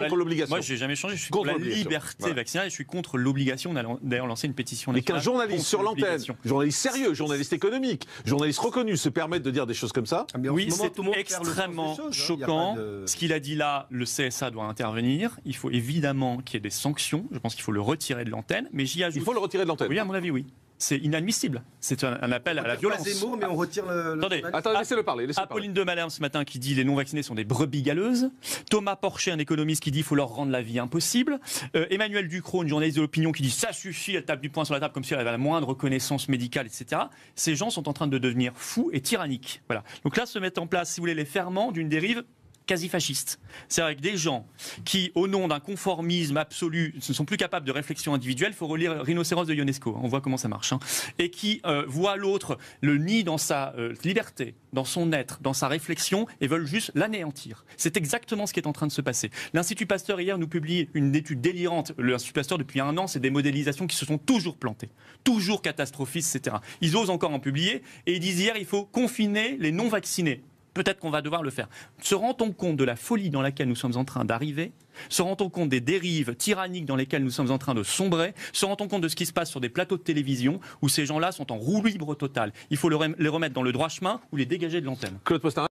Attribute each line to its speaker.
Speaker 1: Contre l'obligation.
Speaker 2: Moi, j'ai jamais changé. Je suis
Speaker 1: Contre
Speaker 2: pour la
Speaker 1: l'obligation.
Speaker 2: liberté vaccinale et je suis contre l'obligation. On a d'ailleurs lancé une pétition.
Speaker 1: Mais qu'un journaliste
Speaker 2: contre
Speaker 1: sur l'antenne,
Speaker 2: l'obligation.
Speaker 1: journaliste sérieux, journaliste économique, journaliste reconnu, se permette de dire des choses comme ça.
Speaker 2: Oui, c'est extrêmement choquant. Ce qu'il a dit là, le CSA doit intervenir. Il faut évidemment qu'il y ait des sanctions. Je pense qu'il faut le retirer de l'antenne. Mais j'y ajoute.
Speaker 1: Il faut le retirer de l'antenne.
Speaker 2: Oui, à mon avis, oui. C'est inadmissible. C'est un appel à la violence.
Speaker 3: Zemmour, mais on retire le...
Speaker 1: Attendez, laissez-le parler.
Speaker 2: Apolline de Malherbe ce matin qui dit les non-vaccinés sont des brebis galeuses. Thomas Porcher, un économiste, qui dit qu'il faut leur rendre la vie impossible. Emmanuel Ducrot, une journaliste de l'opinion, qui dit ça suffit, elle tape du poing sur la table comme si elle avait la moindre reconnaissance médicale, etc. Ces gens sont en train de devenir fous et tyranniques. Voilà. Donc là se mettent en place, si vous voulez, les ferments d'une dérive quasi fasciste. C'est avec des gens qui, au nom d'un conformisme absolu, ne sont plus capables de réflexion individuelle. Il faut relire Rhinocéros de Ionesco, on voit comment ça marche. Et qui voient l'autre, le nie dans sa liberté, dans son être, dans sa réflexion, et veulent juste l'anéantir. C'est exactement ce qui est en train de se passer. L'Institut Pasteur, hier, nous publie une étude délirante. L'Institut Pasteur, depuis un an, c'est des modélisations qui se sont toujours plantées, toujours catastrophistes, etc. Ils osent encore en publier, et ils disent hier, il faut confiner les non-vaccinés. Peut-être qu'on va devoir le faire. Se rend-on compte de la folie dans laquelle nous sommes en train d'arriver ? Se rend-on compte des dérives tyranniques dans lesquelles nous sommes en train de sombrer ? Se rend-on compte de ce qui se passe sur des plateaux de télévision où ces gens-là sont en roue libre totale ? Il faut les remettre dans le droit chemin ou les dégager de l'antenne.
Speaker 1: Claude Postin.